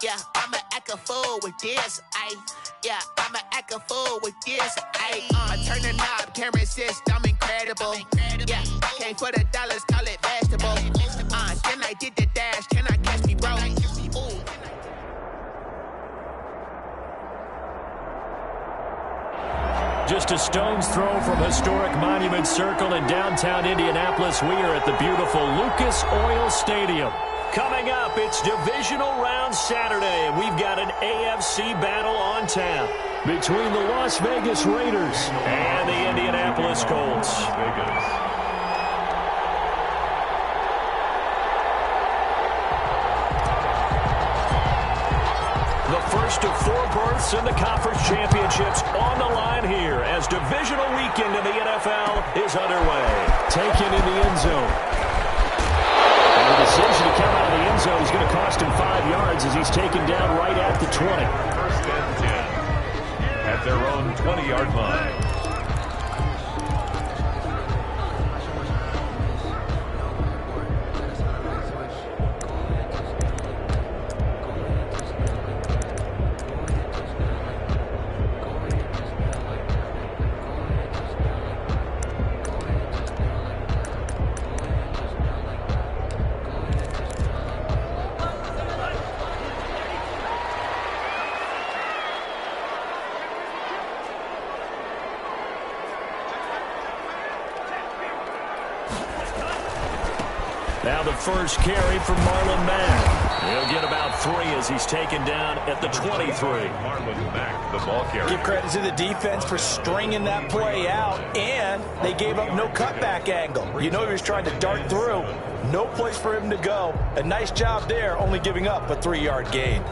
Yeah, I'ma act a fool with this, yeah, I'ma act a fool with this, I turn the knob, camera assist, I'm incredible. Yeah, came for the dollars, call it vegetable. Then I did the dash, can I catch me, bro? Ooh. Just a stone's throw from historic Monument Circle in downtown Indianapolis. We are at the beautiful Lucas Oil Stadium. Coming up, it's Divisional Round Saturday, and we've got an AFC battle on tap between the Las Vegas Raiders and the Indianapolis Colts. The first of 4 berths in the conference championships on the line here as divisional weekend in the NFL is underway. Taken in the end zone. And the decision to come out of the end zone is going to cost him 5 yards as he's taken down right at the 20. First and 10 at their own 20-yard line. Now the first carry from Marlon Mack. He'll get about 3 as he's taken down at the 23. Marlon Mack, the ball carrier. Give credit to the defense for stringing that play out, and they gave up no cutback angle. You know he was trying to dart through. No place for him to go. A nice job there, only giving up a 3-yard gain.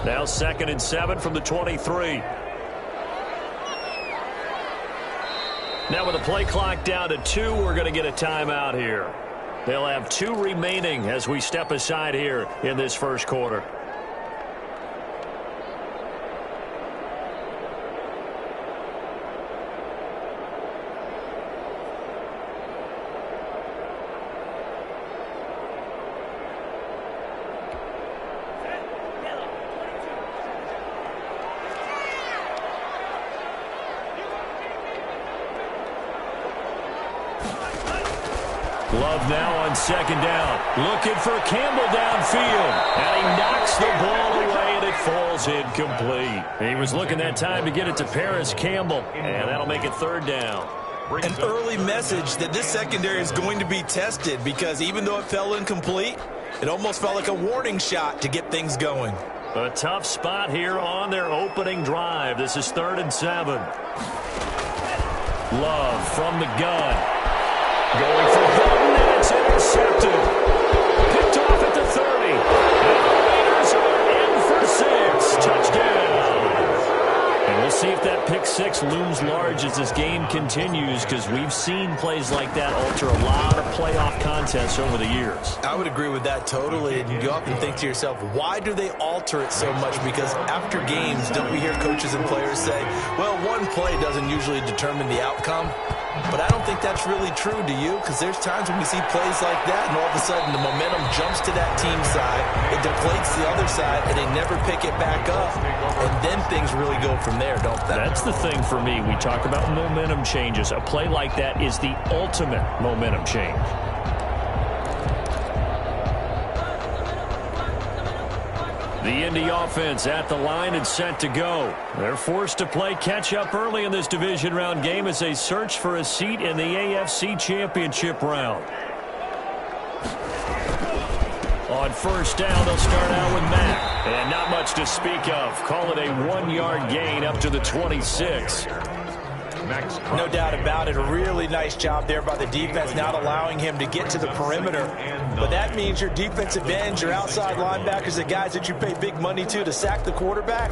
Now 2nd and 7 from the 23. Now with the play clock down to 2, we're going to get a timeout here. They'll have 2 remaining as we step aside here in this first quarter. Love now on 2nd down. Looking for Campbell downfield. And he knocks the ball away, and it falls incomplete. He was looking that time to get it to Paris Campbell, and that'll make it 3rd down. An early message that this secondary is going to be tested because even though it fell incomplete, it almost felt like a warning shot to get things going. A tough spot here on their opening drive. This is 3rd and 7. Love from the gun. Going for Hilton, and it's intercepted. Picked off at the 30. And the Raiders are in for 6. Touchdown. And we'll see if that pick 6 looms large as this game continues, because we've seen plays like that alter a lot of playoff contests over the years. I would agree with that totally. And you often think to yourself, why do they alter it so much? Because after games, don't we hear coaches and players say, well, one play doesn't usually determine the outcome? But I don't think that's really true, do you? Because there's times when we see plays like that, and all of a sudden the momentum jumps to that team side, it deflates the other side, and they never pick it back up. And then things really go from there, don't they? That's the thing for me. We talk about momentum changes. A play like that is the ultimate momentum change. The Indy offense at the line and set to go. They're forced to play catch-up early in this division round game as they search for a seat in the AFC Championship round. On 1st down, they'll start out with Mack. And not much to speak of. Call it a 1-yard gain up to the 26. No doubt about it. A really nice job there by the defense, not allowing him to get to the perimeter. But that means your defensive ends, your outside linebackers, the guys that you pay big money to sack the quarterback,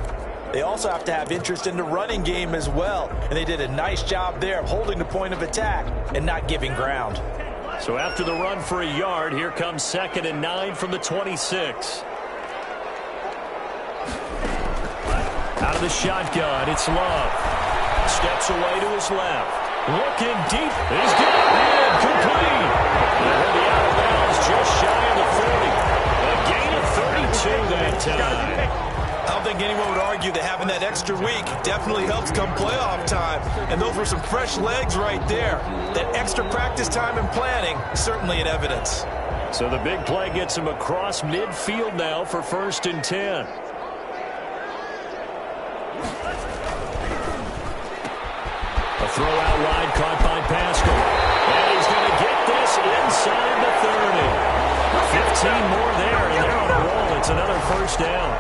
they also have to have interest in the running game as well. And they did a nice job there of holding the point of attack and not giving ground. So after the run for a yard, here comes 2nd and 9 from the 26. Out of the shotgun, it's Love. Steps away to his left. Looking deep. He's got it. And complete. And he'll be out of bounds just shy of the 40. A gain of 32 that time. I don't think anyone would argue that having that extra week definitely helps come playoff time. And those were some fresh legs right there. That extra practice time and planning, certainly in evidence. So the big play gets him across midfield now for 1st and 10. A throw out wide caught by Pascal. And he's going to get this inside the 30. 15 more there, and they're on a roll. It's another 1st down.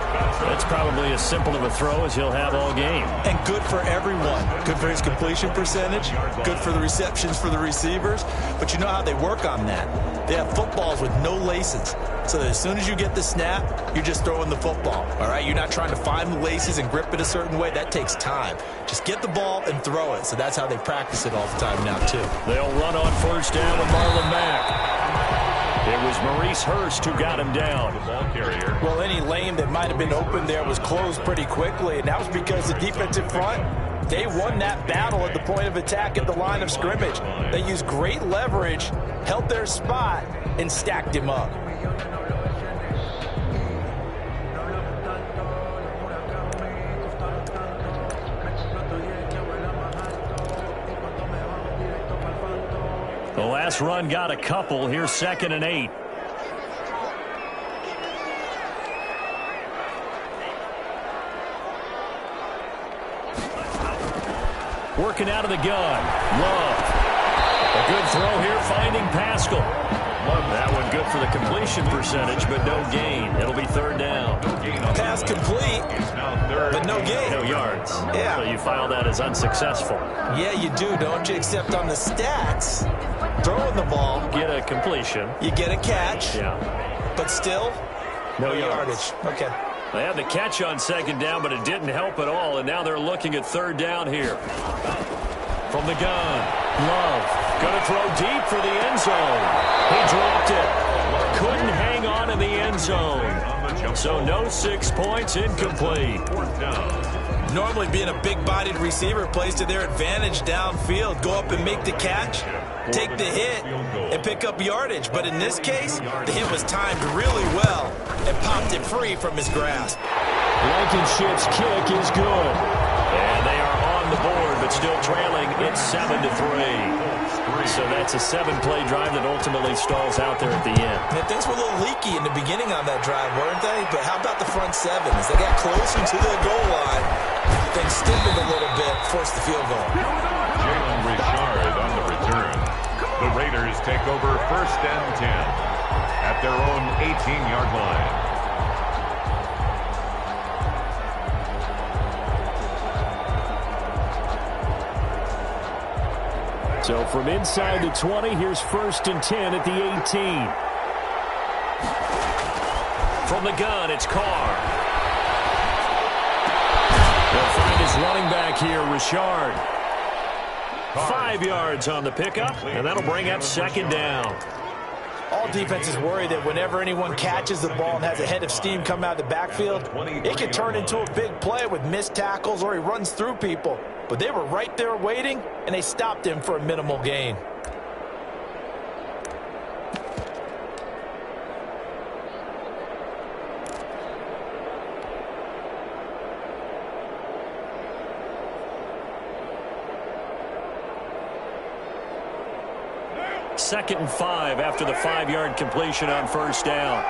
That's probably as simple of a throw as he'll have all game. And good for everyone. Good for his completion percentage. Good for the receptions for the receivers. But you know how they work on that. They have footballs with no laces. So that as soon as you get the snap, you're just throwing the football. All right? You're not trying to find the laces and grip it a certain way. That takes time. Just get the ball and throw it. So that's how they practice it all the time now, too. They'll run on 1st down with Marlon Mack. It was Maurice Hurst who got him down. The ball carrier. Well, any lane that might have been open there was closed pretty quickly, and that was because the defensive front, they won that battle at the point of attack at the line of scrimmage. They used great leverage, held their spot, and stacked him up. The last run got a couple. Here's 2nd and 8. Working out of the gun. Love. A good throw here, finding Pascal. Love that one. Good for the completion percentage, but no gain. It'll be 3rd down. Pass complete, but no gain. No yards. Yeah. So you file that as unsuccessful. Yeah, you do, don't you? Except on the stats, throwing the ball, Get a completion. you get a catch, Yeah. but still, No yardage. Okay. They had the catch on 2nd down, but it didn't help at all, and now they're looking at 3rd down here. From the gun, Love. Going to throw deep for the end zone. He dropped it. Couldn't hang on in the end zone. So no 6 points, incomplete. 4th down. Normally being a big-bodied receiver plays to their advantage downfield. Go up and make the catch, take the hit, and pick up yardage. But in this case, the hit was timed really well and popped it free from his grasp. Blankenship's kick is good. And they are on the board, but still trailing. It's 7-3. So that's a 7-play drive that ultimately stalls out there at the end. And things were a little leaky in the beginning on that drive, weren't they? But how about the front seven? As they got closer to the goal line, things stiffened a little bit, forced the field goal. Jalen Richard on the return. The Raiders take over 1st and 10 at their own 18-yard line. So from inside the 20, here's 1st and 10 at the 18. From the gun, it's Carr. They'll find his running back here, Richard. 5 yards on the pickup, and that'll bring up 2nd down. All defenses worry that whenever anyone catches the ball and has a head of steam come out of the backfield, it can turn into a big play with missed tackles or he runs through people. But they were right there waiting, and they stopped him for a minimal gain. Second and 5 after the 5-yard completion on 1st down.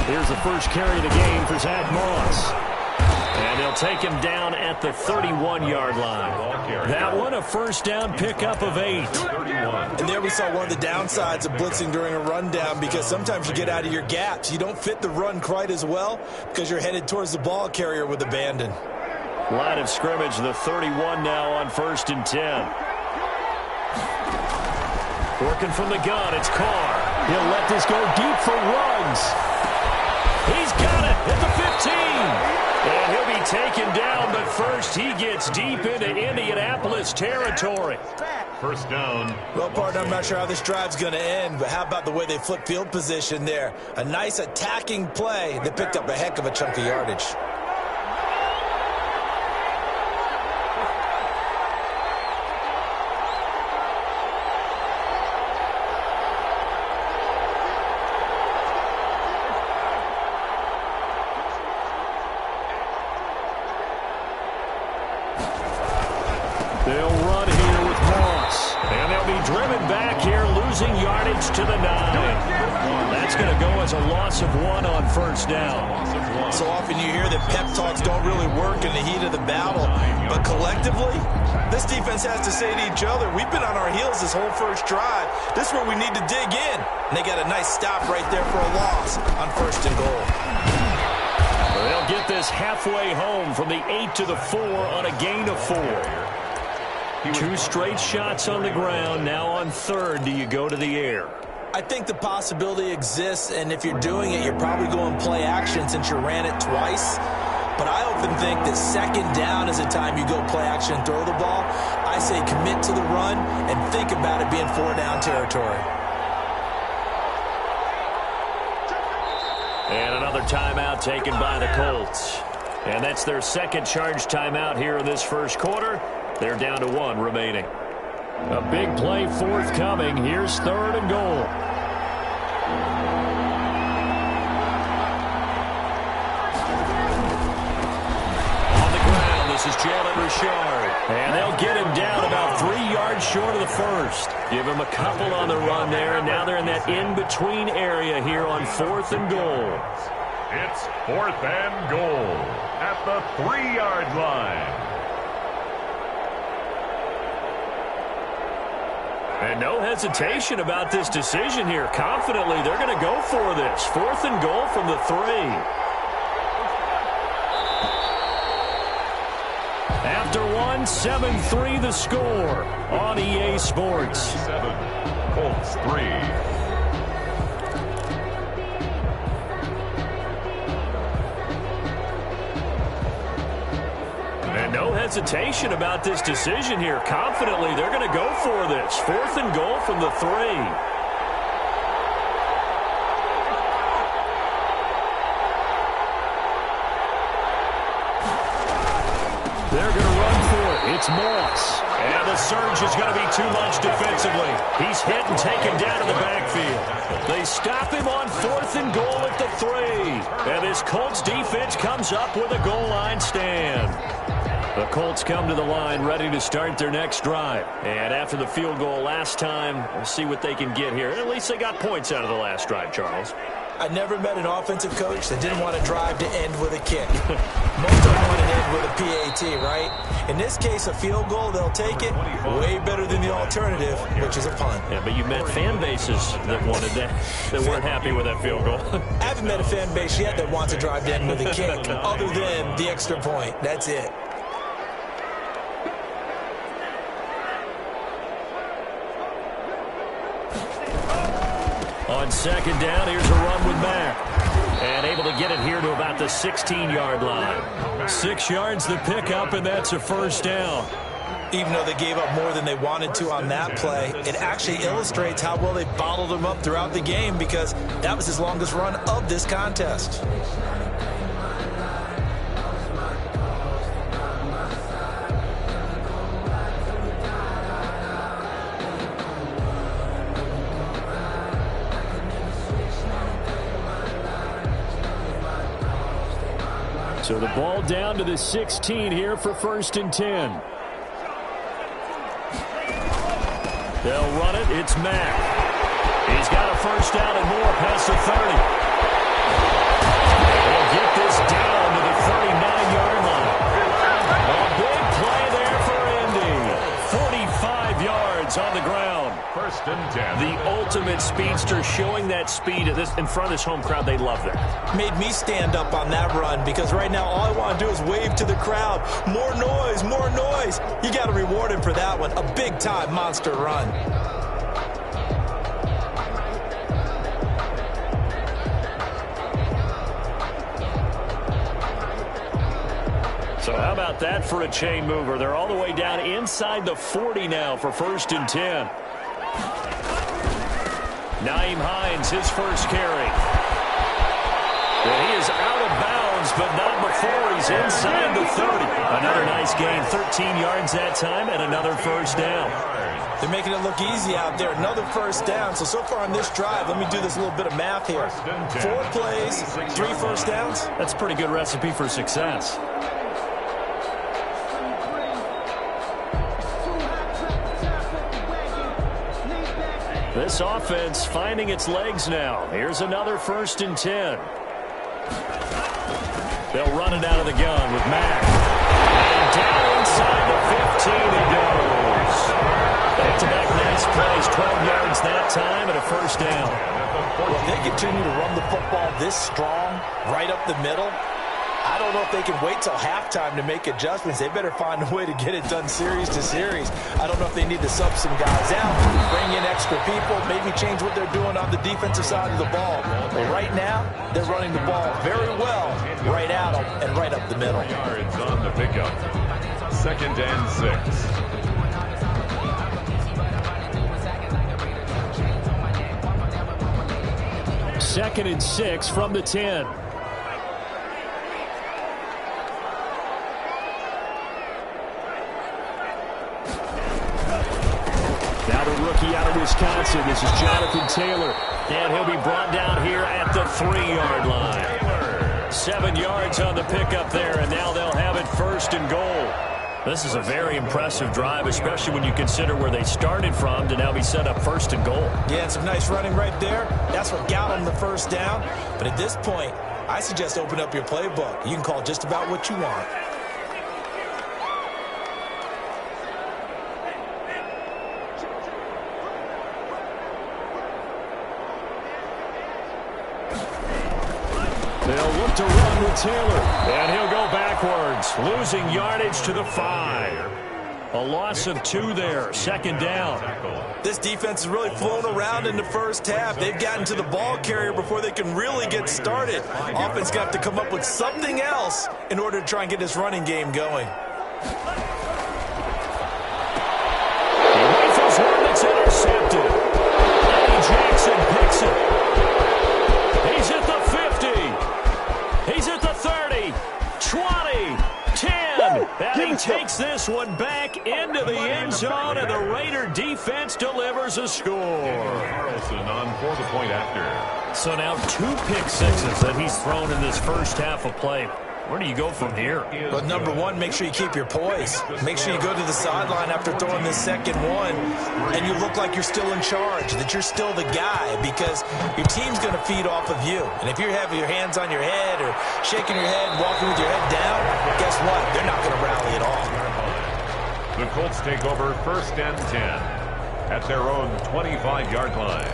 Here's the first carry of the game for Zach Moss. And they'll take him down at the 31-yard line. That one, a 1st down pickup of 8. And there we saw one of the downsides of blitzing during a rundown, because sometimes you get out of your gaps. You don't fit the run quite as well because you're headed towards the ball carrier with abandon. Line of scrimmage, the 31 now on 1st and 10. Working from the gun, it's Carr. He'll let this go deep for Ruggs. He's got it at the 15. And he'll be taken down, but first he gets deep into Indianapolis territory. First down. Well, partner, I'm not sure how this drive's going to end, but how about the way they flip field position there? A nice attacking play that picked up a heck of a chunk of yardage. They'll run here with Moss. And they'll be driven back here, losing yardage to the 9. That's going to go as a loss of 1 on first down. So often you hear that pep talks don't really work in the heat of the battle. But collectively, this defense has to say to each other, we've been on our heels this whole first drive. This is where we need to dig in. And they got a nice stop right there for a loss on first and goal. They'll get this halfway home from the 8 to the 4 on a gain of 4. 2 straight shots on the ground. Now on third, do you go to the air? I think the possibility exists, and if you're doing it, you're probably going play action since you ran it twice. But I often think that second down is the time you go play action and throw the ball. I say commit to the run and think about it being 4-down territory. And another timeout taken by the Colts. And that's their second charge timeout here in this first quarter. They're down to 1 remaining. A big play forthcoming. Here's third and goal. On the ground, this is Jalen Richard. And they'll get him down about 3 yards short of the first. Give him a couple on the run there, and now they're in that in-between area here on 4th and goal. It's 4th and goal at the 3-yard line. And no hesitation about this decision here. Confidently, they're going to go for this. 4th and goal from the 3. After 1, 7-3 the score on EA Sports. 7, Colts 3. And no hesitation about this decision here. Confidently, they're going to go for this. 4th and goal from the 3. They're going to run for it. It's Moss. And the surge is going to be too much defensively. He's hit and taken down in the backfield. They stop him on 4th and goal at the 3. And this Colts defense comes up with a goal line stand. The Colts come to the line ready to start their next drive. And after the field goal last time, we'll see what they can get here. At least they got points out of the last drive, Charles. I never met an offensive coach that didn't want to drive to end with a kick. Most of them want to end with a PAT, right? In this case, a field goal, they'll take it. Way better than the alternative, which is a punt. Yeah, but you met fan bases that wanted that, that weren't happy with that field goal. I haven't met a fan base yet that wants to drive to end with a kick, other than the extra point. That's it. On second down, here's a run with Mack. And able to get it here to about the 16-yard line. 6 yards the pickup, and that's a first down. Even though they gave up more than they wanted to on that play, it actually illustrates how well they bottled them up throughout the game, because that was his longest run of this contest. So the ball down to the 16 here for 1st and 10. They'll run it. It's Mack. He's got a first down and more past the 30. They'll get this down to the 39-yard line. A big play there for Indy. 45 yards on the ground. 1st and 10. The ultimate speedster, showing that speed in front of this home crowd. They love that. Made me stand up on that run, because right now all I want to do is wave to the crowd. More noise, more noise. You got to reward him for that one. A big-time monster run. So how about that for a chain mover? They're all the way down inside the 40 now for 1st and 10. Nyheim Hines, his first carry. Well, he is out of bounds, but not before he's inside the 30. Another nice gain, 13 yards that time, and another first down. They're making it look easy out there. Another first down. So far on this drive, let me do this little bit of math here. 4 plays, 3 first downs. That's a pretty good recipe for success. This offense finding its legs now. Here's another 1st and 10. They'll run it out of the gun with Mack. And down inside the 15 he goes. Back-to-back nice plays, 12 yards that time and a first down. Well, if they continue to run the football this strong, right up the middle, I don't know if they can wait till halftime to make adjustments. They better find a way to get it done series to series. I don't know if they need to sub some guys out, bring in extra people, maybe change what they're doing on the defensive side of the ball. But right now, they're running the ball very well right out and right up the middle. Yards on the pickup. 2nd and 6. Second and 6 from the 10. Now the rookie out of Wisconsin. This is Jonathan Taylor. And he'll be brought down here at the 3-yard line. 7 yards on the pickup there, and now they'll have it 1st and goal. This is a very impressive drive, especially when you consider where they started from to now be set up 1st and goal. Yeah, and some nice running right there. That's what got them the first down. But at this point, I suggest open up your playbook. You can call just about what you want. They'll look to run with Taylor, and he'll go backwards, losing yardage to the 5. A loss of 2 there, 2nd down. This defense has really flown around in the first half. They've gotten to the ball carrier before they can really get started. Offense got to come up with something else in order to try and get this running game going. He rifles one that's intercepted. Eddie Jackson picks it. He's at the 50. He's at the 30, 20, 10. And he takes this one back into the end zone, and the Raider defense delivers a score. Carlson on for the point after. So now 2 pick sixes that he's thrown in this first half of play. Where do you go from here? Well, number one, make sure you keep your poise. Make sure you go to the sideline after throwing this second one, and you look like you're still in charge, that you're still the guy, because your team's going to feed off of you. And if you're having your hands on your head or shaking your head, walking with your head down, guess what? They're not going to rally at all. The Colts take over 1st and 10 at their own 25-yard line.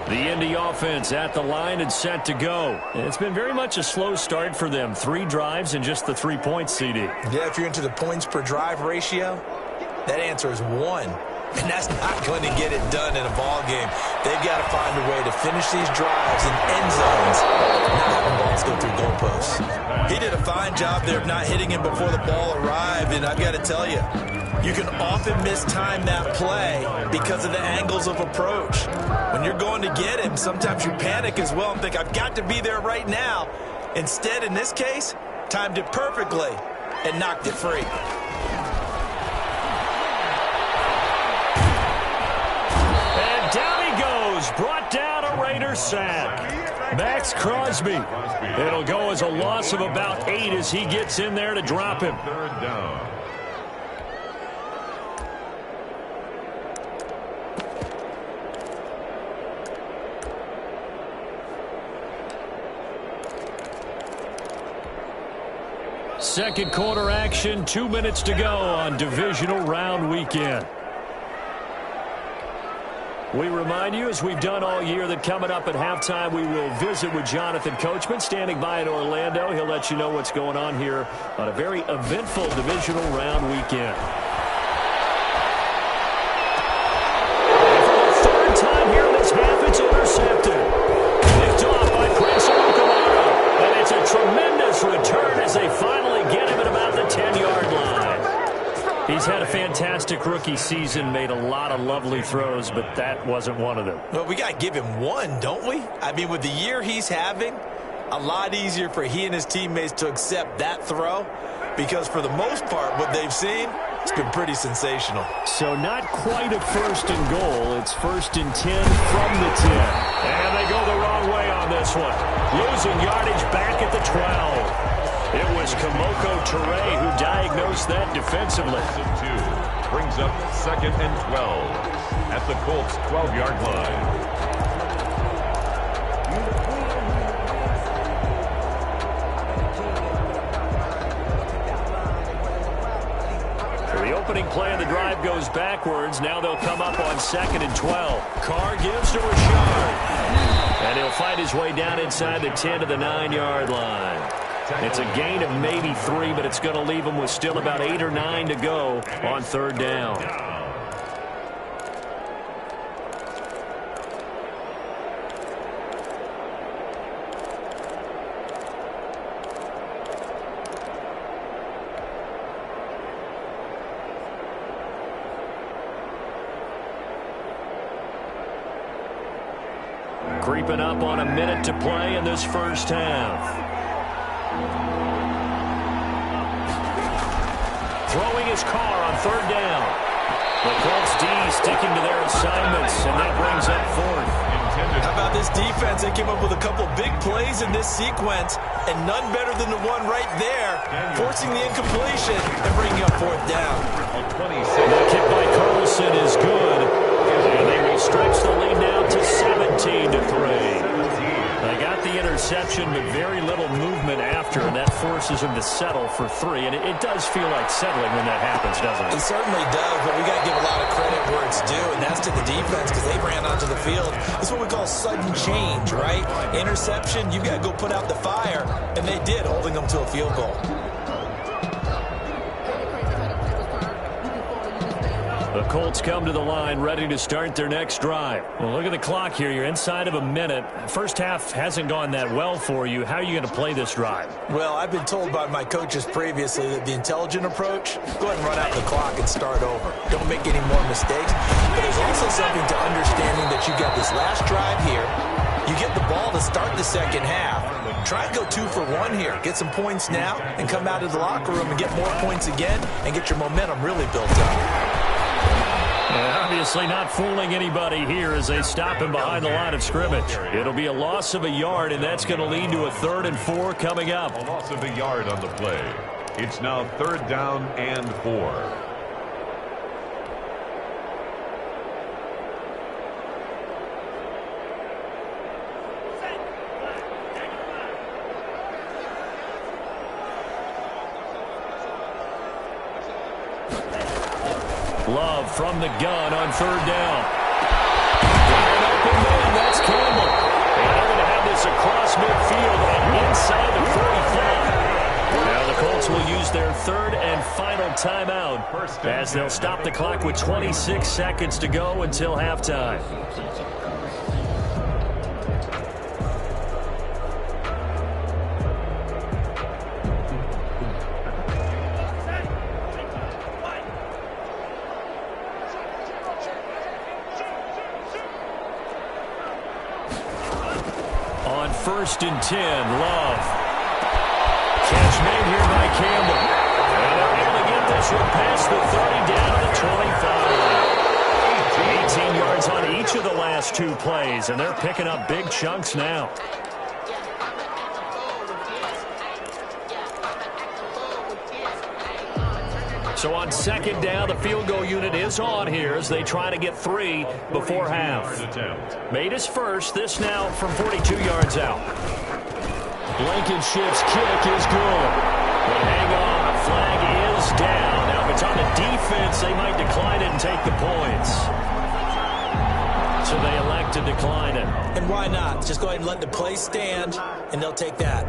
The Indy offense at the line and set to go. It's been very much a slow start for them. 3 drives and just the 3 points, CD. Yeah, if you're into the points per drive ratio, that answer is 1. And that's not going to get it done in a ball game. They've got to find a way to finish these drives in end zones, not having balls go through goalposts. He did a fine job there of not hitting him before the ball arrived, and I've got to tell you, you can often mistime that play because of the angles of approach. When you're going to get him, sometimes you panic as well and think, I've got to be there right now. Instead, in this case, timed it perfectly and knocked it free. And down he goes, brought down a Raider sack. Max Crosby. It'll go as a loss of about 8 as he gets in there to drop him. 3rd down. Second quarter action, 2 minutes to go on divisional round weekend. We remind you, as we've done all year, that coming up at halftime, we will visit with Jonathan Coachman, standing by in Orlando. He'll let you know what's going on here on a very eventful divisional round weekend. tremendous return as they finally get him at about the 10-yard line. He's had a fantastic rookie season, made a lot of lovely throws, but that wasn't one of them. Well, we got to give him one, don't we? I mean, with the year he's having, a lot easier for he and his teammates to accept that throw, because for the most part, what they've seen, it's been pretty sensational. So not quite a first and goal. It's first and 10 from the 10. And they go the wrong way on this one. Losing yardage back at the 12. It was Kamoko Toure who diagnosed that defensively. Brings up 2nd and 12 at the Colts' 12-yard line. The opening play of the drive goes backwards. Now they'll come up on 2nd and 12. Carr gives to Rashard. And he'll find his way down inside the 10 to the 9-yard line. It's a gain of maybe 3, but it's going to leave him with still about 8 or 9 to go on 3rd down. Creeping up on a minute to play in this first half. Throwing his Carr on 3rd down. The Colts D sticking to their assignments, and that brings up 4th. How about this defense? They came up with a couple big plays in this sequence, and none better than the one right there, forcing the incompletion and bringing up 4th down. The kick by Carlson is good, and they will stretch the lead now to 17-3. They got the interception, but very little movement after, and that forces them to settle for 3. And it does feel like settling when that happens, doesn't it? It certainly does, but we got to give a lot of credit where it's due, and that's to the defense because they ran onto the field. It's what we call sudden change, right? Interception, you've got to go put out the fire, and they did, holding them to a field goal. The Colts come to the line ready to start their next drive. Well, look at the clock here. You're inside of a minute. First half hasn't gone that well for you. How are you going to play this drive? Well, I've been told by my coaches previously that the intelligent approach, go ahead and run out the clock and start over. Don't make any more mistakes. But there's also something to understanding that you got this last drive here. You get the ball to start the second half. Try and go 2 for 1 here. Get some points now and come out of the locker room and get more points again and get your momentum really built up. Obviously not fooling anybody here as they stop him behind the line of scrimmage. It'll be a loss of a yard, and that's going to lead to a 3rd and 4 coming up. A loss of a yard on the play. It's now 3rd down and 4. Love from the gun on 3rd down. Wide open man, that's Campbell. And they're going to have this across midfield and inside the 45. Now the Colts will use their 3rd and final timeout as they'll stop the clock with 26 seconds to go until halftime. On 1st and 10, Love. Catch made here by Campbell. And they're able to get this one past the 30 down to the 25. 18 yards on each of the last 2 plays, and they're picking up big chunks now. So on 2nd down, the field goal unit is on here as they try to get 3 before half. Made his first. This now from 42 yards out. Blankenship's kick is good. But hang on, a flag is down. Now, if it's on the defense, they might decline it and take the points. So they elect to decline it. And why not? Just go ahead and let the play stand, and they'll take that.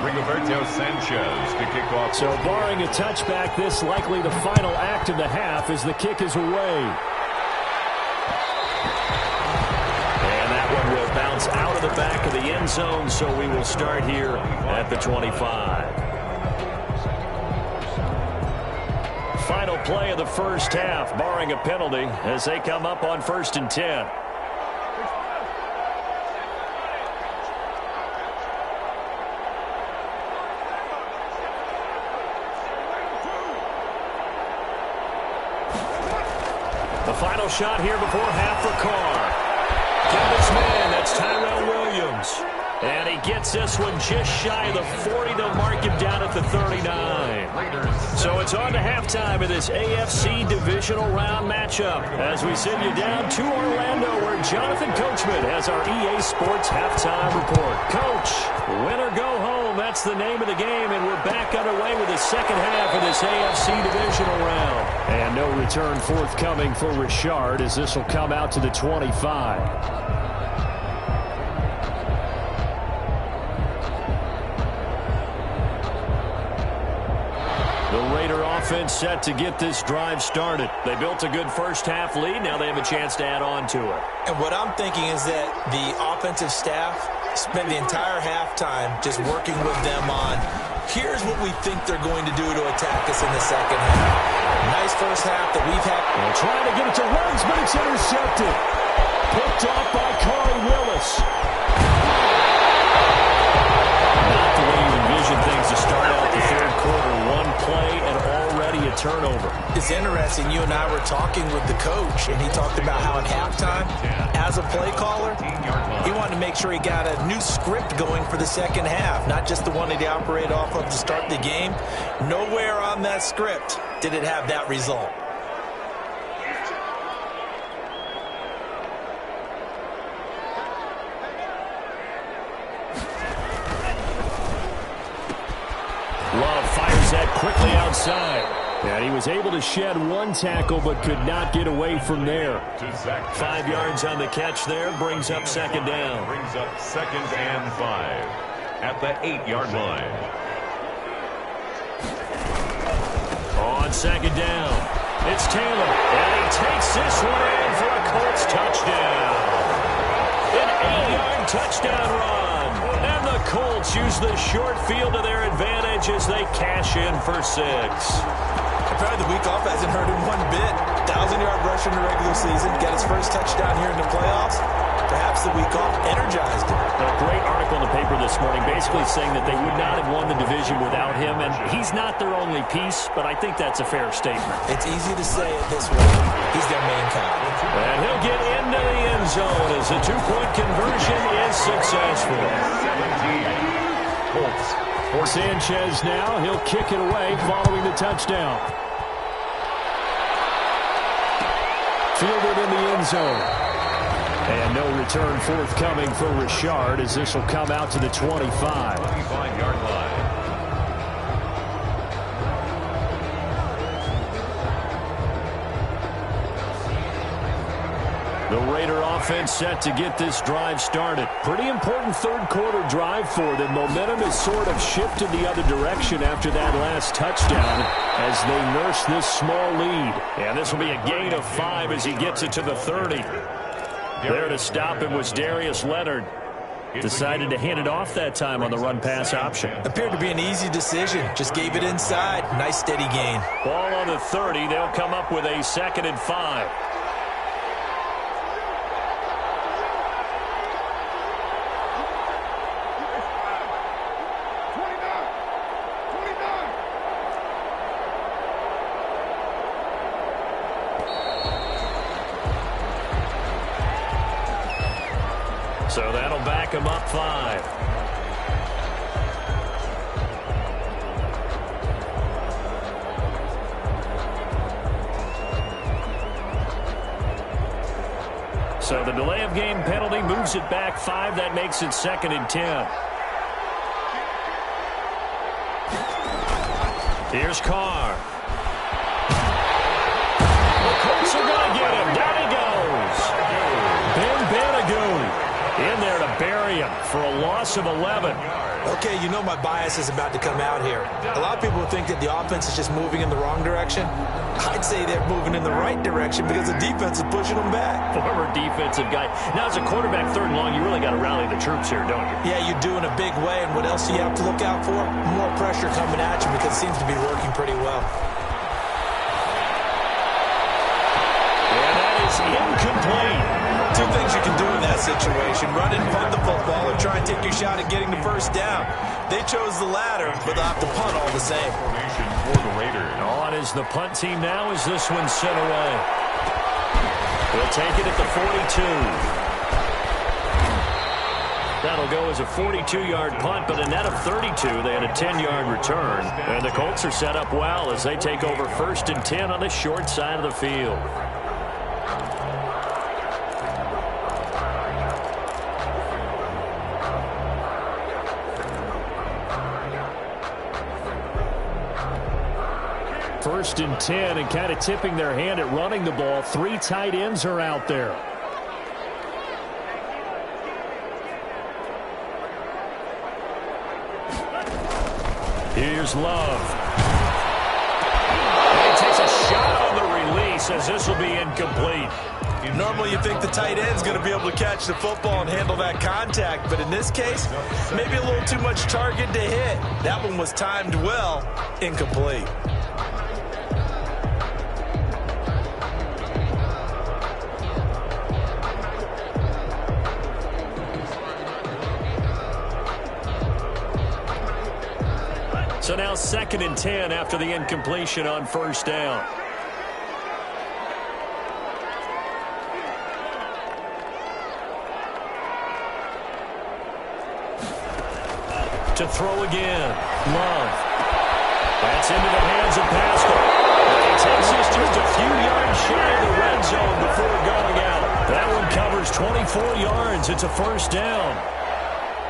Rigoberto Sanchez to kick off. So barring a touchback, this likely the final act of the half as the kick is away. And that one will bounce out of the back of the end zone, so we will start here at the 25. Final play of the first half, barring a penalty, as they come up on 1st and 10. The final shot here before half for Carr. Give this man, that's Tyrell Williams. And he gets this one just shy of the 40. They'll mark him down at the 39. So it's on to halftime of this AFC divisional round matchup as we send you down to Orlando where Jonathan Coachman has our EA Sports halftime report. Coach, win or go home, that's the name of the game, and we're back underway with the second half of this AFC divisional round. And no return forthcoming for Richard as this will come out to the 25. The Raider offense set to get this drive started. They built a good first half lead. Now they have a chance to add on to it. And what I'm thinking is that the offensive staff spent the entire halftime just working with them on, here's what we think they're going to do to attack us in the second half. Nice first half that we've had. They're trying to get it to Ruggs, but it's intercepted. Picked off by Corey Willis. Not the way you envision things to start out the third quarter. One play and already a turnover. It's interesting. You and I were talking with the coach, and he talked about how at halftime, as a play caller, he wanted to make sure he got a new script going for the second half, not just the one that he operated off of to start the game. Nowhere on that script did it have that result. Love fires that quickly outside. And he was able to shed one tackle but could not get away from there. 5 yards on the catch there, brings up second down. Brings up 2nd and 5 at the 8-yard line. On second down, it's Taylor. And he takes this one in for a Colts touchdown. An 8-yard touchdown run. And the Colts use the short field to their advantage as they cash in for 6. Apparently the week off hasn't hurt him one bit. 1,000-yard rush in the regular season. Got his first touchdown here in the playoffs. Perhaps the week off energized him. A great article in the paper this morning basically saying that they would not have won the division without him. And he's not their only piece, but I think that's a fair statement. It's easy to say it this way. He's their main guy. And he'll get into the end zone as the two-point conversion is successful. 17. Colts. For Sanchez now, he'll kick it away following the touchdown. Fielded in the end zone. And no return forthcoming for Richard as this will come out to the 25. 25-yard line. The Raider offense set to get this drive started. Pretty important third quarter drive for them. Momentum has sort of shifted the other direction after that last touchdown as they nurse this small lead. And this will be a gain of 5 as he gets it to the 30. There to stop him was Darius Leonard. Decided to hand it off that time on the run-pass option. Appeared to be an easy decision. Just gave it inside. Nice steady gain. Ball on the 30. They'll come up with a 2nd and 5. So that'll back him up 5. So the delay of game penalty moves it back 5. That makes it 2nd and 10. Here's Carr. The Colts are going to get him. Down he goes. Ben Banagoo in there to bury him. for a loss of 11. Okay, you know my bias is about to come out here. A lot of people think that the offense is just moving in the wrong direction. I'd say they're moving in the right direction because the defense is pushing them back. Former defensive guy. Now, as a quarterback, third and long, you really got to rally the troops here, don't you? Yeah, you do in a big way. And what else do you have to look out for? More pressure coming at you because it seems to be working pretty well. And that is incomplete. Two things you can do in that situation: run and punt the football, or try and take your shot at getting the first down. They chose the latter, but they'll have to punt all the same. Formation for the Raiders. On is the punt team now as this one's sent away. We'll take it at the 42. That'll go as a 42-yard punt, but a net of 32. They had a 10-yard return. And the Colts are set up well as they take over 1st and 10 on the short side of the field. First and 10, and kind of tipping their hand at running the ball. 3 tight ends are out there. Here's Love. And he takes a shot on the release as this will be incomplete. Normally you think the tight end's going to be able to catch the football and handle that contact, but in this case, maybe a little too much target to hit. That one was timed well. Incomplete. So now 2nd and 10 after the incompletion on 1st down. To throw again. Love. That's into the hands of Pascal. And he takes this just a few yards shy of the red zone before going out. That one covers 24 yards. It's a 1st down.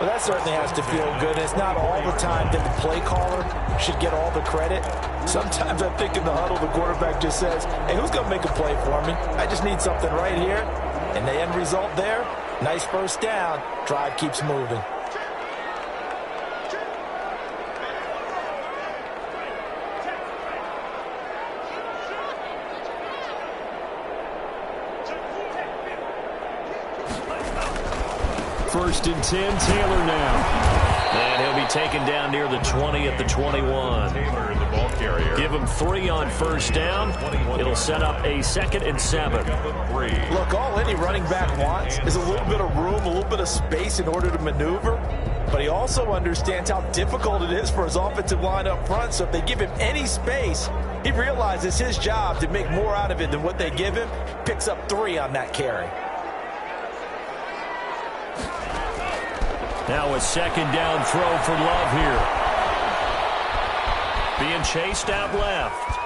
Well, that certainly has to feel good. It's not all the time that the play caller should get all the credit. Sometimes I think in the huddle, the quarterback just says, hey, who's going to make a play for me? I just need something right here. And the end result there, nice 1st down. Drive keeps moving. First and 10, Taylor now. And he'll be taken down near the 20 at the 21. Taylor, the ball carrier. Give him 3 on 1st down. It'll set up a 2nd and 7. Look, all any running back wants is a little bit of room, a little bit of space in order to maneuver. But he also understands how difficult it is for his offensive line up front. So if they give him any space, he realizes his job to make more out of it than what they give him. Picks up 3 on that carry. Now a 2nd down throw for Love here. Being chased out left.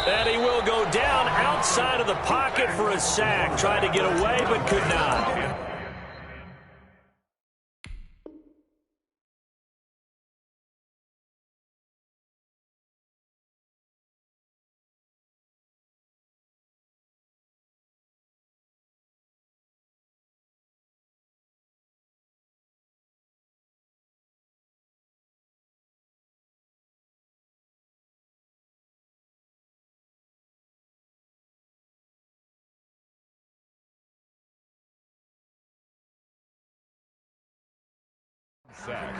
And he will go down outside of the pocket for a sack. Tried to get away but could not.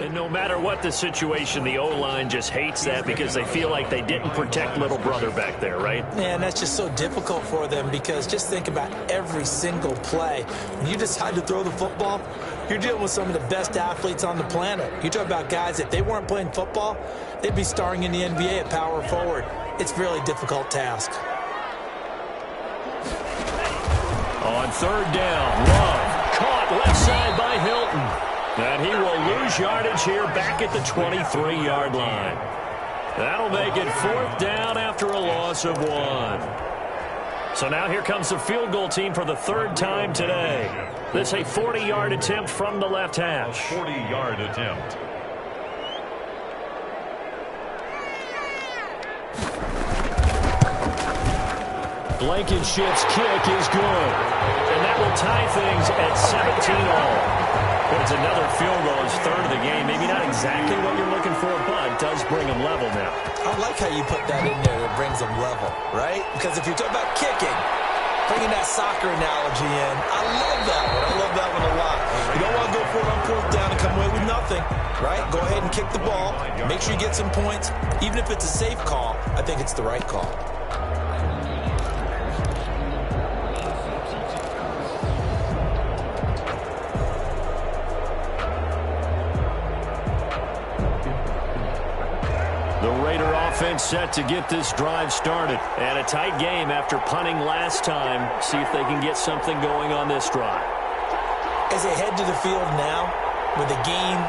And no matter what the situation, the O-line just hates that because they feel like they didn't protect little brother back there, right? Yeah, and that's just so difficult for them because just think about every single play. When you decide to throw the football, you're dealing with some of the best athletes on the planet. You talk about guys, if they weren't playing football, they'd be starring in the NBA at power forward. It's a really difficult task. On 3rd down, Love caught left side by Hilton. And he will lose yardage here back at the 23-yard line. That'll make it 4th down after a loss of 1. So now here comes the field goal team for the 3rd time today. This a 40-yard attempt from the left hash. 40-yard attempt. Blankenship's kick is good. And that will tie things at 17-all. But it's another field goal, his third of the game. Maybe not exactly what you're looking for, but does bring them level now. I like how you put that in there. It brings them level, right? Because if you're talking about kicking, bringing that soccer analogy in, I love that one. I love that one a lot. You don't want to go for it on fourth down and come away with nothing, right? Go ahead and kick the ball. Make sure you get some points. Even if it's a safe call, I think it's the right call. Offense set to get this drive started. And a tight game after punting last time. See if they can get something going on this drive. As they head to the field now, with the game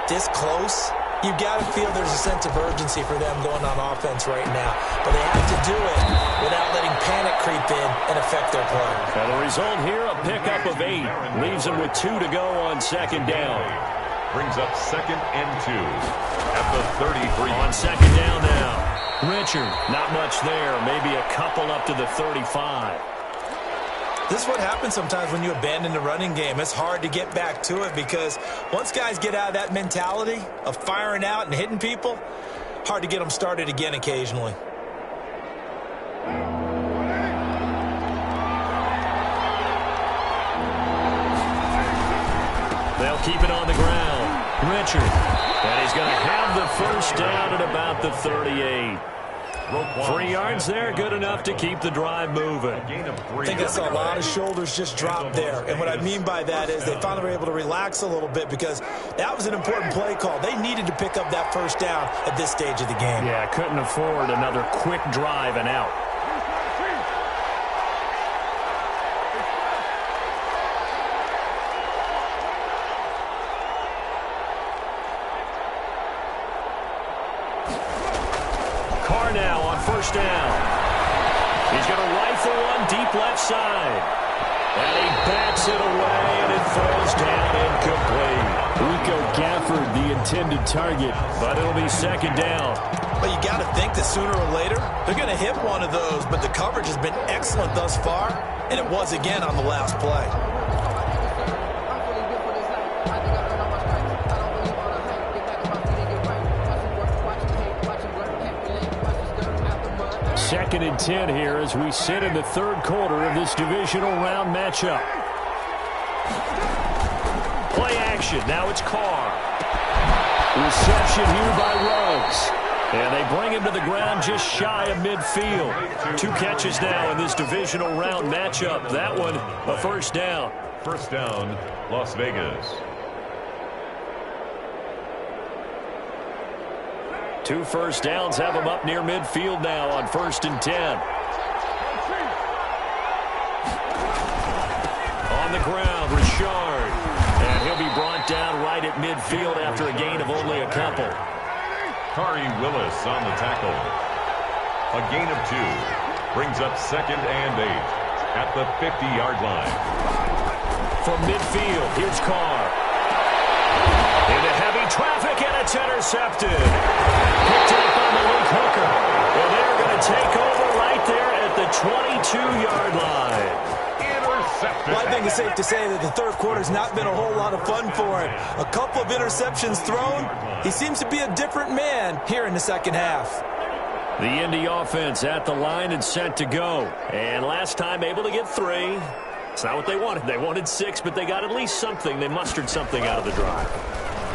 this close, you've got to feel there's a sense of urgency for them going on offense right now. But they have to do it without letting panic creep in and affect their play. And the result here, a pickup of 8. Leaves them with 2 to go on second down. Brings up 2nd and 2 at the 33. On second down now. Richard, not much there. Maybe a couple up to the 35. This is what happens sometimes when you abandon the running game. It's hard to get back to it because once guys get out of that mentality of firing out and hitting people, hard to get them started again occasionally. They'll keep it on the ground. Richard. And he's going to have the first down at about the 38. 3 yards there, good enough to keep the drive moving. I think I saw a lot of shoulders just drop there. And what I mean by that is they finally were able to relax a little bit because that was an important play call. They needed to pick up that first down at this stage of the game. Yeah, couldn't afford another quick drive and out. Now on first down. He's going to rifle one deep left side. And he bats it away, and it falls down incomplete. Rico Gafford, the intended target, but it'll be second down. But you got to think that sooner or later, they're going to hit one of those. But the coverage has been excellent thus far, and it was again on the last play. Second and 10 here as we sit in the third quarter of this divisional round matchup. Play action. Now it's Carr. Reception here by Ruggs. And they bring him to the ground just shy of midfield. 2 catches now in this divisional round matchup. That one, a first down. First down, Las Vegas. 2 first downs have him up near midfield now on 1st and 10. On the ground, Richard. And he'll be brought down right at midfield after a gain of only a couple. Khari Willis on the tackle. A gain of 2. Brings up 2nd and 8 at the 50-yard line. From midfield, here's Carr. Into heavy traffic, and it's intercepted. Picked up on the weak hooker. And they're going to take over right there at the 22-yard line. Intercepted. Well, I think it's safe to say that the third quarter's not been a whole lot of fun for him. A couple of interceptions thrown. He seems to be a different man here in the second half. The Indy offense at the line and set to go. And last time able to get 3. It's not what they wanted. They wanted 6, but they got at least something. They mustered something out of the drive.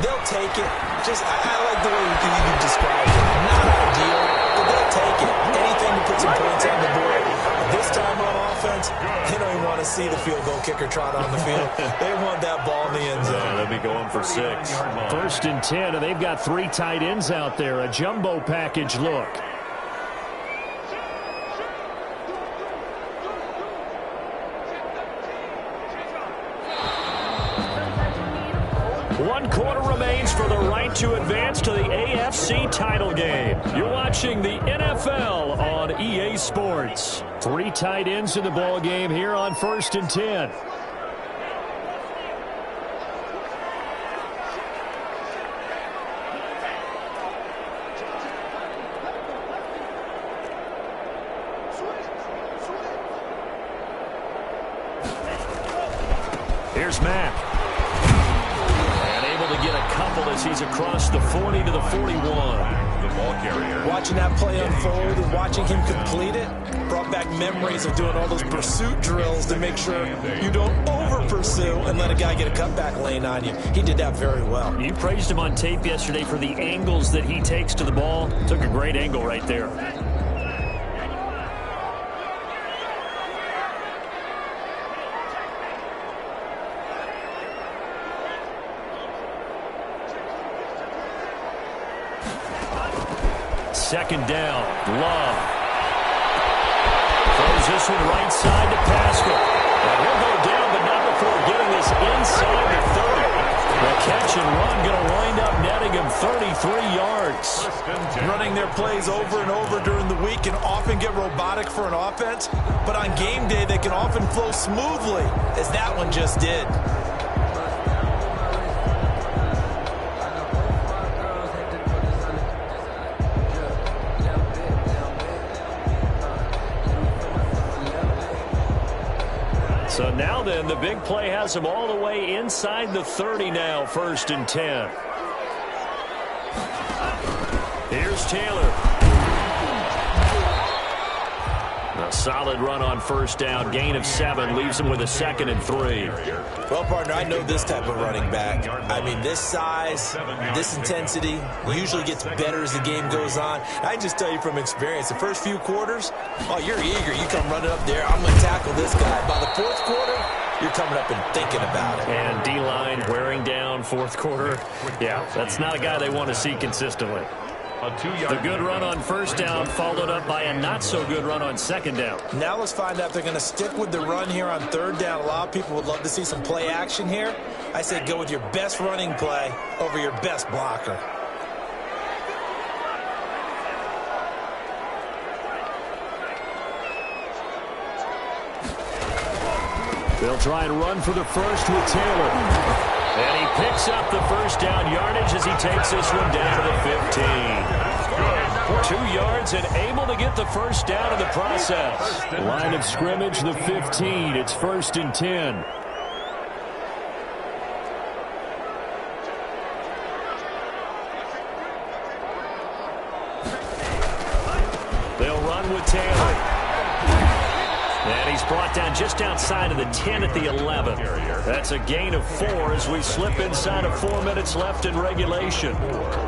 They'll take it. I like the way you described it. Not ideal, but they'll take it. Anything to put some points on the board. This time on offense, they don't even want to see the field goal kicker trot on the field. They want that ball in the end zone. Yeah, they'll be going for 6. 1st and 10, and they've got 3 tight ends out there. A jumbo package look. One quarter remains for the right to advance to the AFC title game. You're watching the NFL on EA Sports. 3 tight ends in the ball game here on 1st and 10. Here's Mack. And able to get a couple as he's across the 40 to the 41. The ball carrier. Watching that play unfold and watching him complete it brought back memories of doing all those pursuit drills to make sure you don't over-pursue and let a guy get a cutback lane on you. He did that very well. You praised him on tape yesterday for the angles that he takes to the ball. Took a great angle right there. Second down, Love. Throws this one right side to Pascal. Now he'll go down, but not before getting this inside the 30. The catch and run going to wind up netting him 33 yards. Running their plays over and over during the week can often get robotic for an offense, but on game day they can often flow smoothly, as that one just did. So now then, the big play has him all the way inside the 30 now, 1st and 10. Here's Taylor. A solid run on 1st down, gain of 7, leaves him with a 2nd and 3. Well, partner, I know this type of running back. I mean, this size, this intensity usually gets better as the game goes on. I can just tell you from experience, the first few quarters, oh, you're eager. You come running up there, I'm going to tackle this guy. By the 4th quarter, you're coming up and thinking about it. And D-line wearing down 4th quarter. Yeah, that's not a guy they want to see consistently. The good run on 1st down followed up by a not-so-good run on 2nd down. Now let's find out if they're going to stick with the run here on 3rd down. A lot of people would love to see some play action here. I say go with your best running play over your best blocker. They'll try and run for the first with Taylor. And he picks up the 1st down yardage as he takes this one down to the 15. 2 yards and able to get the 1st down in the process. Line of scrimmage, the 15. It's 1st and 10. They'll run with Taylor. And he's brought down just outside of the 10 at the 11. That's a gain of 4 as we slip inside of 4 minutes left in regulation.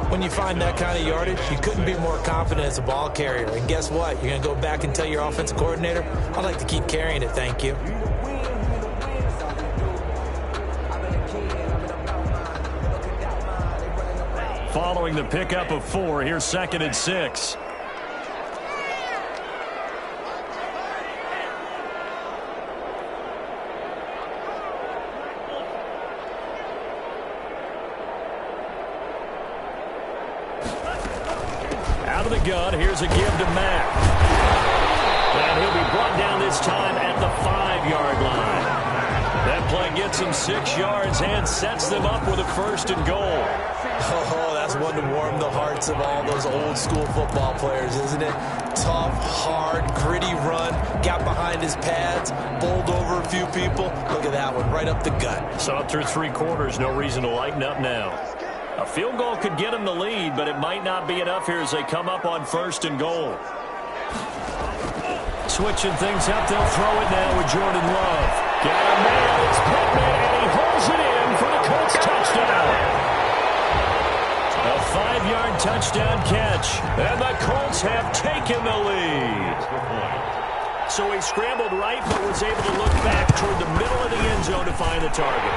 When you find that kind of yardage, you couldn't be more confident as a ball carrier. And guess what? You're going to go back and tell your offensive coordinator, I'd like to keep carrying it, thank you. Following the pickup of 4, here's 2nd and 6. Out of the gun, here's a give to Mack. And he'll be brought down this time at the 5-yard line. That play gets him 6 yards and sets them up with a 1st and goal. Oh, that's one to warm the hearts of all those old school football players, isn't it? Tough, hard, gritty run, got behind his pads, bowled over a few people. Look at that one, right up the gut. So up through 3 quarters, no reason to lighten up now. A field goal could get them the lead, but it might not be enough here as they come up on 1st and goal. Switching things up, they'll throw it now with Jordan Love. Got a man, it's Pittman, and he holds it in for the Colts touchdown. A 5-yard touchdown catch, and the Colts have taken the lead. So he scrambled right, but was able to look back toward the middle of the end zone to find the target.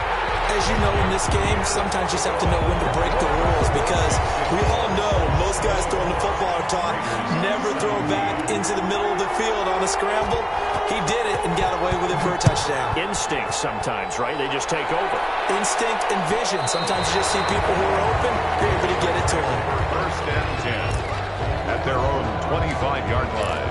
As you know, in this game, sometimes you just have to know when to break the rules, because we all know most guys throwing the football are taught never throw back into the middle of the field on a scramble. He did it and got away with it for a touchdown. Instinct sometimes, right? They just take over. Instinct and vision. Sometimes you just see people who are open, you're able to get it to them. 1st and 10 at their own 25-yard line.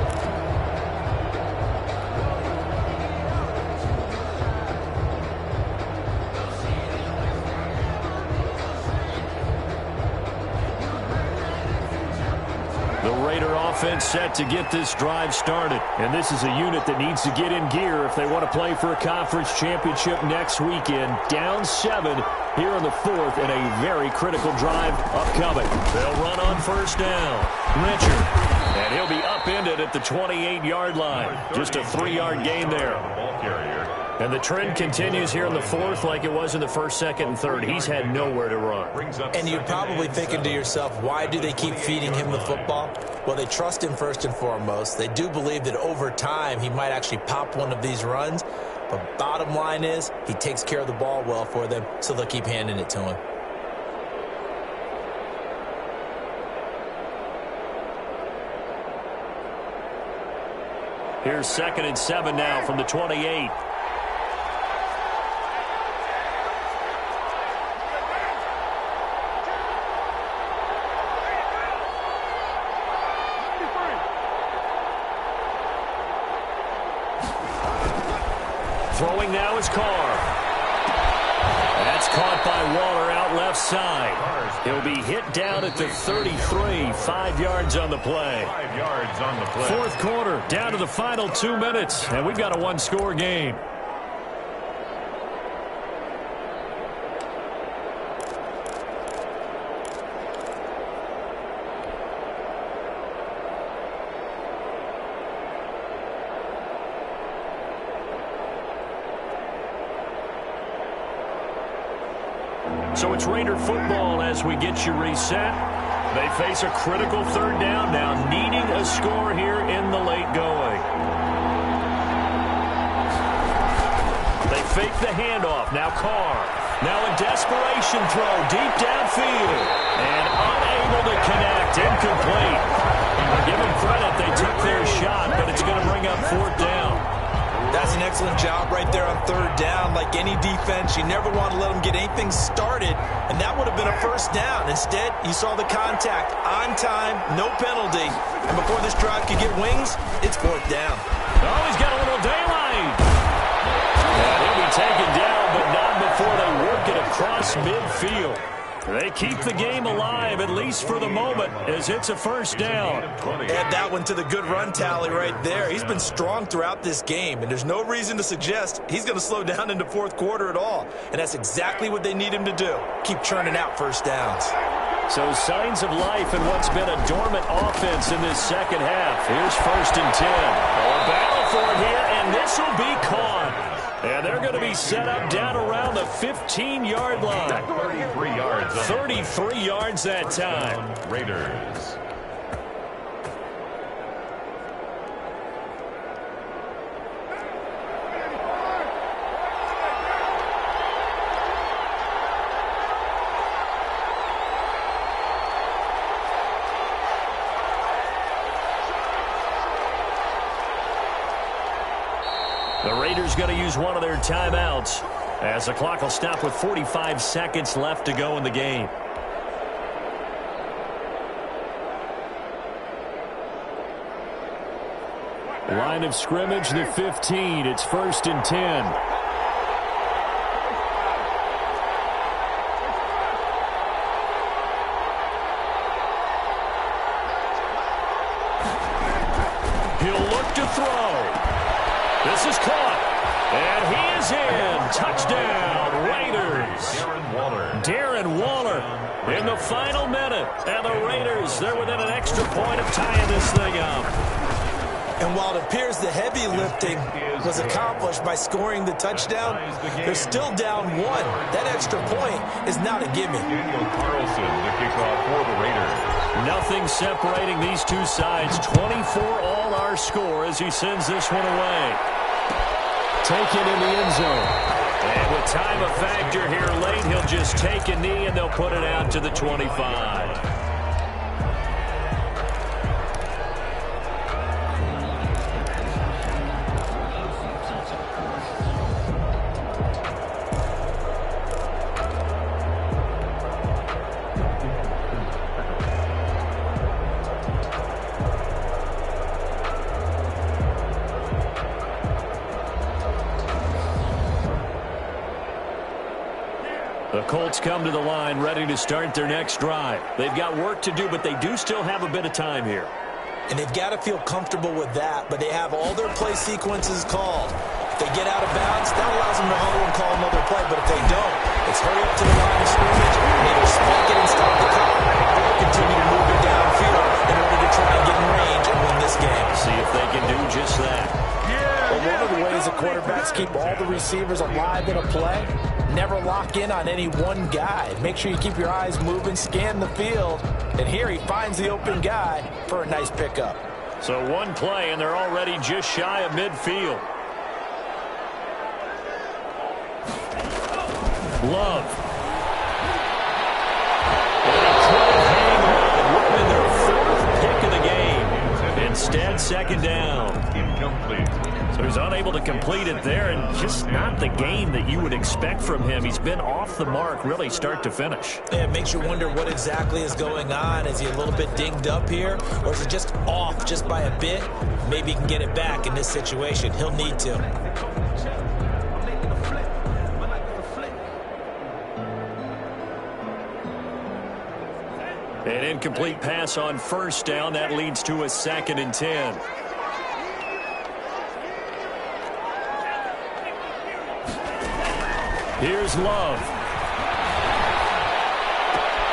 The Raider offense set to get this drive started. And this is a unit that needs to get in gear if they want to play for a conference championship next weekend. Down 7 here in the 4th and a very critical drive upcoming. They'll run on first down. Richard. And he'll be upended at the 28-yard line. Just a 3-yard gain there. And the trend continues here in the 4th like it was in the 1st, 2nd, and 3rd. He's had nowhere to run. And you're probably thinking to yourself, why do they keep feeding him the football? Well, they trust him first and foremost. They do believe that over time he might actually pop one of these runs. But bottom line is he takes care of the ball well for them, so they'll keep handing it to him. Here's 2nd and 7 now from the 28. Throwing now is Carr. That's caught by Waller out left side. He'll be hit down at the 33, 5 yards on the play. 5 yards on the play. 4th quarter, down to the final 2 minutes, and we've got a one-score game. So it's Raider football as we get you reset. They face a critical 3rd down now, needing a score here in the late going. They fake the handoff. Now Carr. Now a desperation throw deep downfield. And unable to connect. Incomplete. I'll give them credit. They took their shot, but it's going to bring up 4th down. That's an excellent job right there on 3rd down. Like any defense, you never want to let them get anything started, and that would have been a 1st down. Instead, you saw the contact on time, no penalty, and before this drive could get wings, it's 4th down. Oh, he's got a little daylight. And he'll be taken down, but not before they work it across midfield. They keep the game alive, at least for the moment, as it's a 1st down. Add that one to the good run tally right there. He's been strong throughout this game, and there's no reason to suggest he's going to slow down into 4th quarter at all. And that's exactly what they need him to do. Keep churning out 1st downs. So signs of life in what's been a dormant offense in this 2nd half. Here's 1st and 10. A battle for it here, and this will be caught. And they're going to be set up down around the 15-yard line. 33 yards. 33 yards that time. Raiders. The Raiders going to use one of their timeouts as the clock will stop with 45 seconds left to go in the game. Line of scrimmage, the 15. It's 1st and 10. He'll look to throw. This is caught, and he is in. Touchdown, Raiders. Darren Waller in the final minute. And the Raiders, they're within an extra point of tying this thing up. And while it appears the heavy lifting was accomplished by scoring the touchdown, they're still down 1. That extra point is not a gimme. Daniel Carlson, the kickoff for the Raiders. Nothing separating these two sides. 24 all our score as he sends this one away. Taken in the end zone. And with time a factor here late, he'll just take a knee and they'll put it out to the 25. The Colts come to the line ready to start their next drive. They've got work to do, but they do still have a bit of time here. And they've got to feel comfortable with that, but they have all their play sequences called. If they get out of bounds, that allows them to huddle and call another play, but if they don't, it's hurry up to the line of scrimmage and either spike it and stop the clock or continue to move it downfield in order to try and get in range and win this game. See if they can do just that. Well, one of the ways the quarterbacks keep all the receivers alive in a play, never lock in on any one guy. Make sure you keep your eyes moving, scan the field, and here he finds the open guy for a nice pickup. So one play, and they're already just shy of midfield. Love. And a quick hang on. Would have been their fourth pick of the game. Instead, second down. Incomplete. So he's unable to complete it there, and just not the game that you would expect from him. He's been off the mark, really, start to finish. Yeah, it makes you wonder what exactly is going on. Is he a little bit dinged up here, or is it just off just by a bit? Maybe he can get it back in this situation. He'll need to. An incomplete pass on first down. That leads to a 2nd and 10. Here's Love.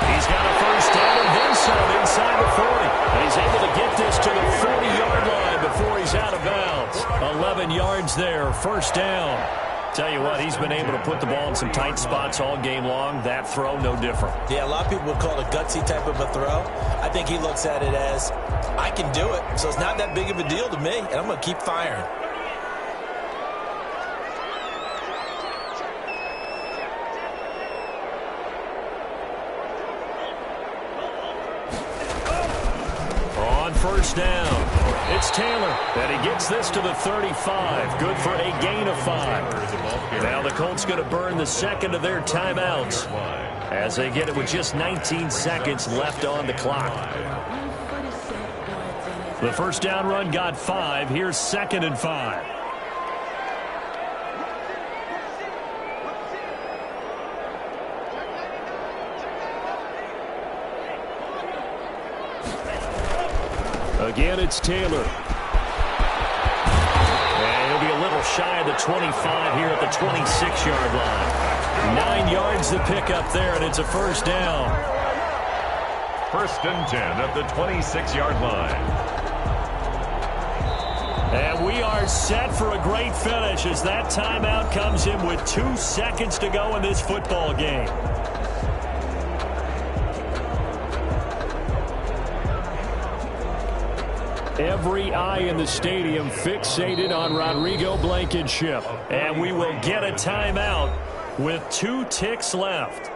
He's got a first down and then some inside the 40. And he's able to get this to the 40-yard line before he's out of bounds. 11 yards there, first down. Tell you what, he's been able to put the ball in some tight spots all game long. That throw, no different. Yeah, a lot of people would call it a gutsy type of a throw. I think he looks at it as, I can do it, so it's not that big of a deal to me, and I'm going to keep firing. On first down, it's Taylor, and he gets this to the 35. Good for a gain of 5. Now the Colts going to burn the second of their timeouts as they get it with just 19 seconds left on the clock. The first down run got 5. Here's 2nd and 5. Again, it's Taylor. And he'll be a little shy of the 25 here at the 26-yard line. 9 yards to pick up there, and it's a first down. 1st and 10 at the 26-yard line. And we are set for a great finish as that timeout comes in with 2 seconds to go in this football game. Every eye in the stadium fixated on Rodrigo Blankenship. And we will get a timeout with 2 ticks left.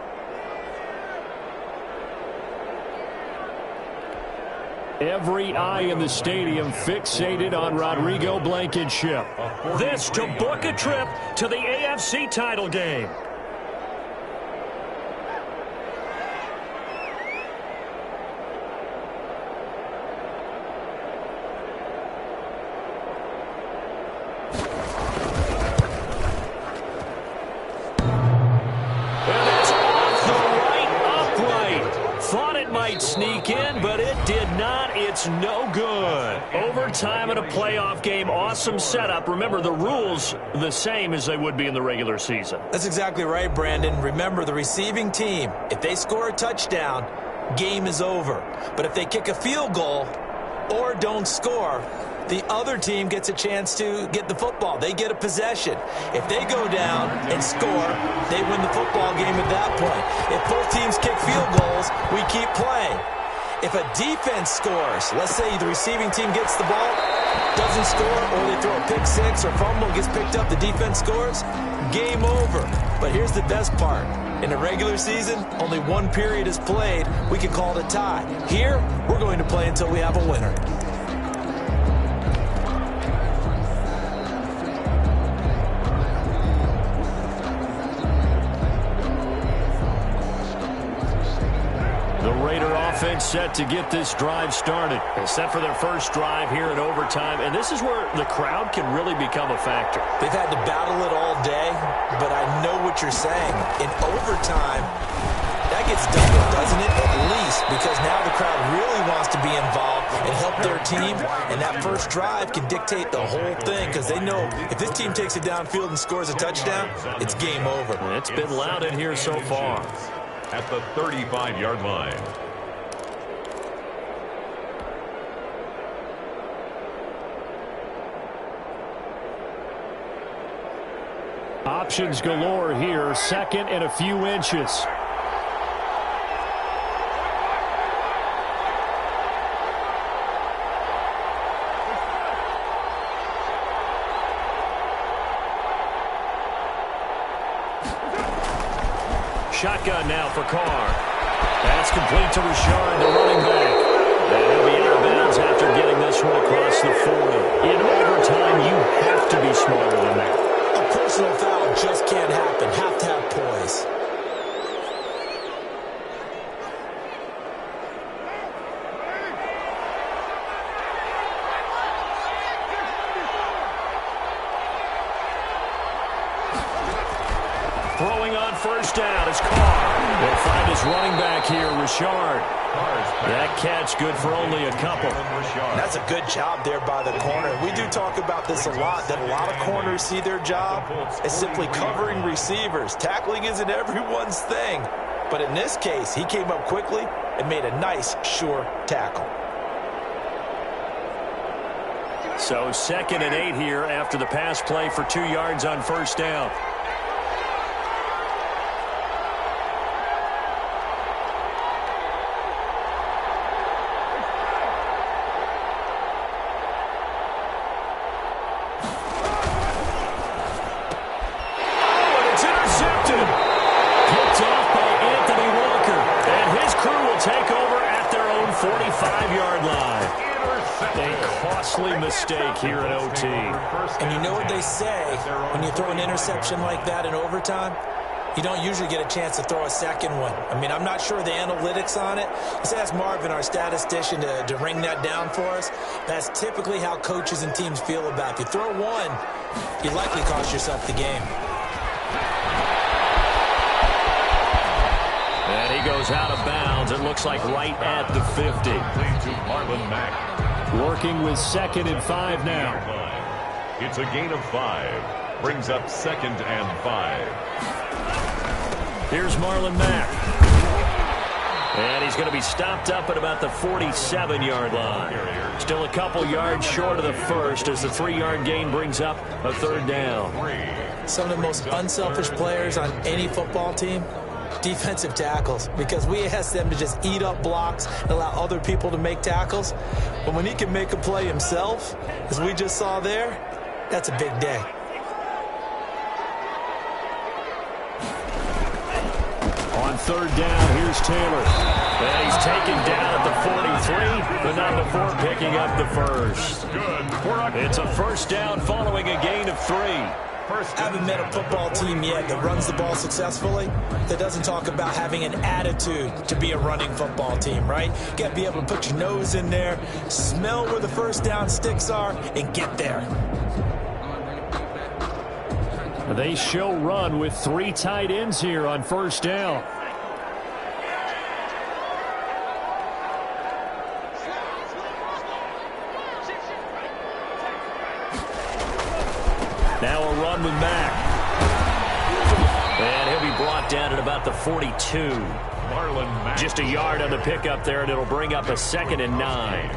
Every eye in the stadium fixated on Rodrigo Blankenship. This to book a trip to the AFC title game. Sneak in, but it did not. It's no good. Overtime in a playoff game. Awesome setup. Remember, the rules the same as they would be in the regular season. That's exactly right, Brandon. Remember, the receiving team, if they score a touchdown, game is over. But if they kick a field goal or don't score, the other team gets a chance to get the football. They get a possession. If they go down and score, they win the football game at that point. If both teams kick field goals, we keep playing. If a defense scores, let's say the receiving team gets the ball, doesn't score, or they throw a pick six or fumble, gets picked up, the defense scores, game over. But here's the best part. In the regular season, only one period is played. We can call it a tie. Here, we're going to play until we have a winner. Offense set to get this drive started. They're set for their first drive here in overtime, and this is where the crowd can really become a factor. They've had to battle it all day, but I know what you're saying. In overtime, that gets gets doubled, doesn't it? At least, because now the crowd really wants to be involved and help their team, and that first drive can dictate the whole thing because they know if this team takes it downfield and scores a touchdown, it's game over. It's been loud in here so far. At the 35-yard line. Options galore here. Second and a few inches. Shotgun now for Carr. That's complete to Richard, the running back. And he'll be out of bounds after getting this one across the 40. In overtime, you have to be smarter than that. A personal foul just can't happen. Have to have poise. Throwing on first down is Carr. They'll find his running back here, Richard. That catch good for only a couple. That's a good job there by the corner. We do talk about this a lot, that a lot of corners see their job as simply covering receivers. Tackling isn't everyone's thing. But in this case, he came up quickly and made a nice, sure tackle. So 2nd and 8 here after the pass play for 2 yards on first down. Mistake here in OT. And you know what they say, when you throw an interception like that in overtime, you don't usually get a chance to throw a second one. I mean, I'm not sure the analytics on it. Let's ask Marvin, our statistician, to ring that down for us. That's typically how coaches and teams feel about it. If you throw one, you likely cost yourself the game. And he goes out of bounds. It looks like right at the 50. To Marlon Mack. Working with 2nd and 5 now. It's a gain of 5. Brings up 2nd and 5. Here's Marlon Mack. And he's going to be stopped up at about the 47-yard line. Still a couple yards short of the first as the 3-yard gain brings up a 3rd down. Some of the most unselfish players on any football team, defensive tackles, because we ask them to just eat up blocks and allow other people to make tackles. But when he can make a play himself, as we just saw there, that's a big day. On 3rd down, here's Taylor. And he's taken down at the 43, but not before picking up the first. It's a 1st down following a gain of 3. I haven't met a football team yet that runs the ball successfully that doesn't talk about having an attitude to be a running football team, right? You got to be able to put your nose in there, smell where the first down sticks are, and get there. They show run with 3 tight ends here on first down. Now a run with Mack. And he'll be brought down at about the 42. Just a yard on the pickup there, and it'll bring up a 2nd and 9.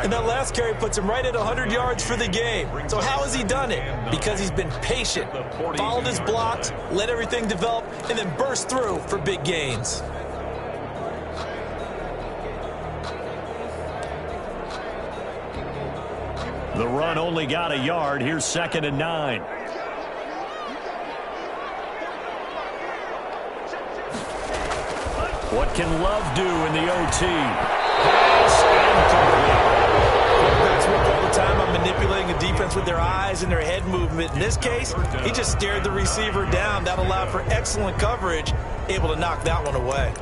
And that last carry puts him right at 100 yards for the game. So how has he done it? Because he's been patient, followed his blocks, let everything develop, and then burst through for big gains. The run only got a yard. Here's 2nd and 9. What can Love do in the OT? Quarterbacks work all the time on manipulating the defense with their eyes and their head movement. In this case, he just stared the receiver down. That allowed for excellent coverage, able to knock that one away.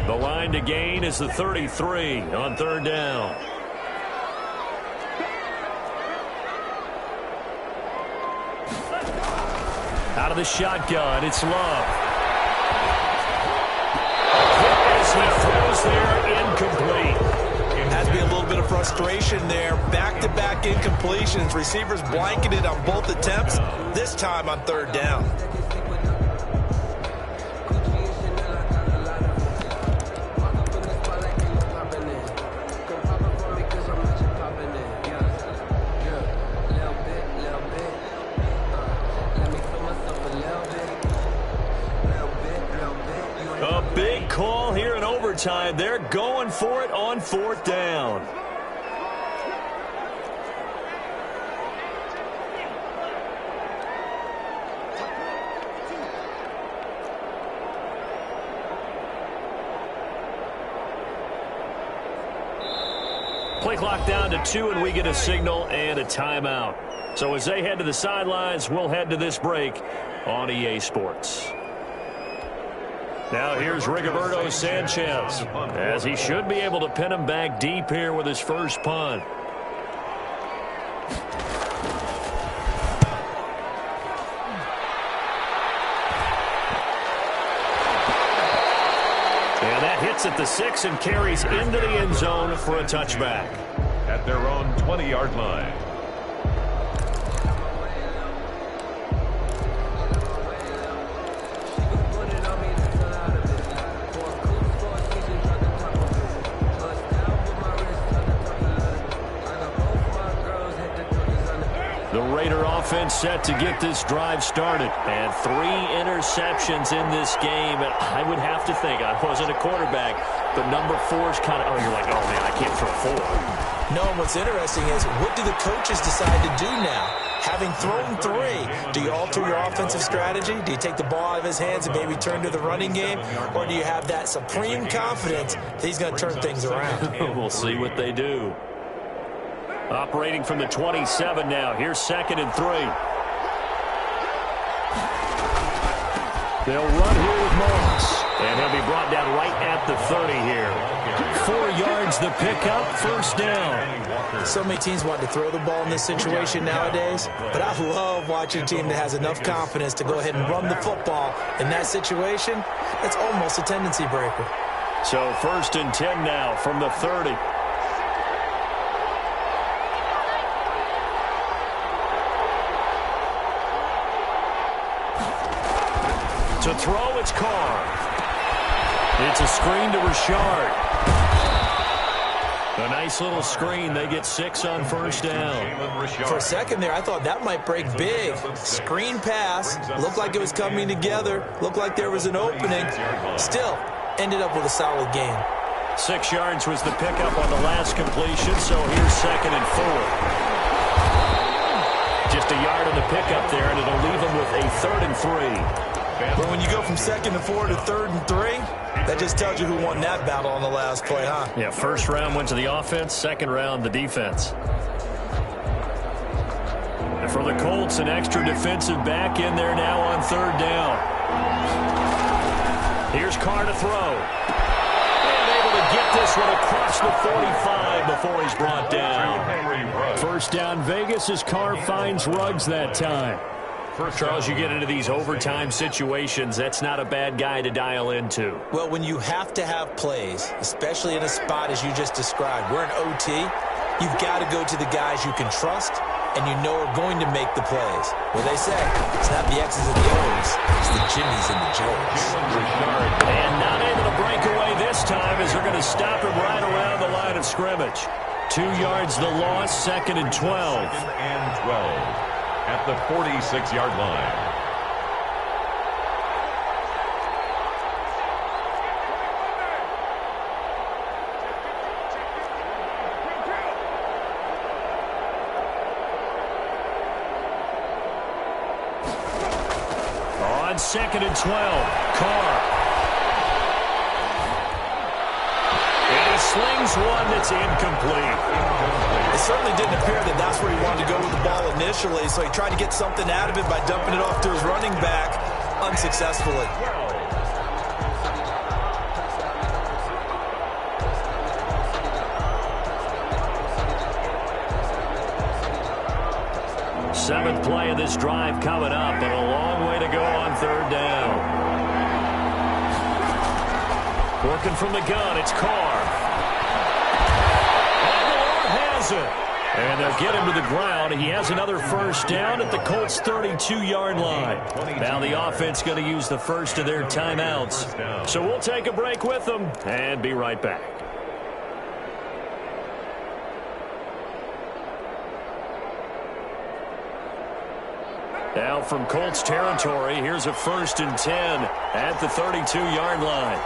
The line to gain is the 33 on 3rd down. Out of the shotgun, it's Love. As he throws there, incomplete. Has to be a little bit of frustration there. Back-to-back incompletions. Receivers blanketed on both attempts, this time on third down. A big call here in overtime. They're going for it on fourth down. Play clock down to 2, and we get a signal and a timeout. So as they head to the sidelines, we'll head to this break on EA Sports. Now here's Rigoberto Sanchez, as he should be able to pin him back deep here with his first punt. And that hits at the 6 and carries into the end zone for a touchback. At their own 20-yard line. The Raider offense set to get this drive started. And 3 interceptions in this game. And I would have to think, I wasn't a quarterback, but number 4 is kind of, you're like, oh, man, I can't throw 4. No, and what's interesting is, what do the coaches decide to do now? Having thrown 3, do you alter your offensive strategy? Do you take the ball out of his hands and maybe turn to the running game? Or do you have that supreme confidence that he's going to turn things around? We'll see what they do. Operating from the 27 now. Here's 2nd and 3. They'll run here with Moss. And he'll be brought down right at the 30 here. 4 yards the pickup, first down. So many teams want to throw the ball in this situation nowadays, but I love watching a team that has enough confidence to go ahead and run the football in that situation. That's almost a tendency breaker. So 1st and 10 now from the 30. To throw, it's Carr. It's a screen to Richard. A nice little screen. They get 6 on first down. For a second there, I thought that might break big. Screen pass. Looked like it was coming together. Looked like there was an opening. Still, ended up with a solid gain. 6 yards was the pickup on the last completion, so here's 2nd and 4. Just a yard on the pickup there, and it'll leave them with a 3rd and 3. But when you go from 2nd and 4 to 3rd and 3, that just tells you who won that battle on the last play, huh? Yeah, first round went to the offense, second round the defense. And for the Colts, an extra defensive back in there now on 3rd down. Here's Carr to throw. And able to get this one across the 45 before he's brought down. First down Vegas as Carr finds Ruggs that time. Charles, you get into these overtime situations, that's not a bad guy to dial into. Well, when you have to have plays, especially in a spot as you just described, we're in OT, you've got to go to the guys you can trust and you know are going to make the plays. Well, they say, it's not the X's and the O's, it's the Jimmys and the Joes. And not able to break away this time as they're going to stop him right around the line of scrimmage. 2 yards the loss, 2nd and 12. 2nd and 12. At the 46-yard line. On 2nd and 12, Carr. And he slings one that's incomplete. It certainly didn't appear that that's where he wanted to go with the ball initially, so he tried to get something out of it by dumping it off to his running back unsuccessfully. 7th play of this drive coming up, and a long way to go on 3rd down. Working from the gun, it's Carr. Aguilar has it. And they'll get him to the ground. He has another 1st down at the Colts' 32-yard line. Now the offense going to use the first of their timeouts. So we'll take a break with them and be right back. Now from Colts territory, here's a 1st and 10 at the 32-yard line.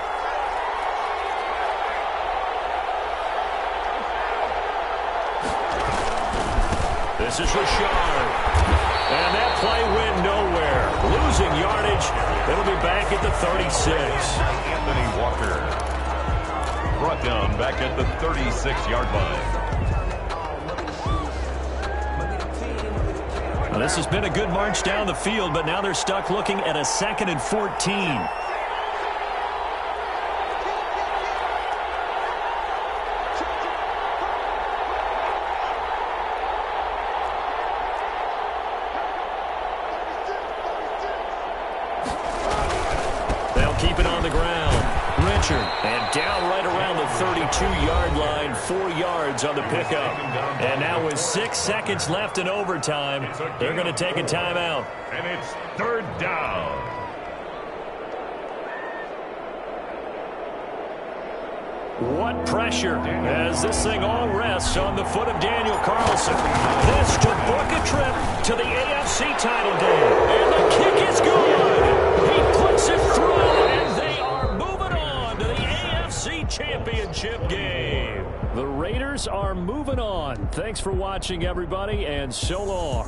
This is Richard. And that play went nowhere. Losing yardage. It'll be back at the 36. Anthony Walker brought down back at the 36-yard line. Well, this has been a good march down the field, but now they're stuck looking at a 2nd and 14. Keep it on the ground. Richard. And down right around the 32-yard line. 4 yards on the pickup. And now with 6 seconds left in overtime, they're going to take a timeout. And it's 3rd down. What pressure as this thing all rests on the foot of Daniel Carlson. This to book a trip to the AFC title game. And the kick is good. He puts it through, and they are moving on to the AFC Championship game. The Raiders are moving on. Thanks for watching, everybody, and so long.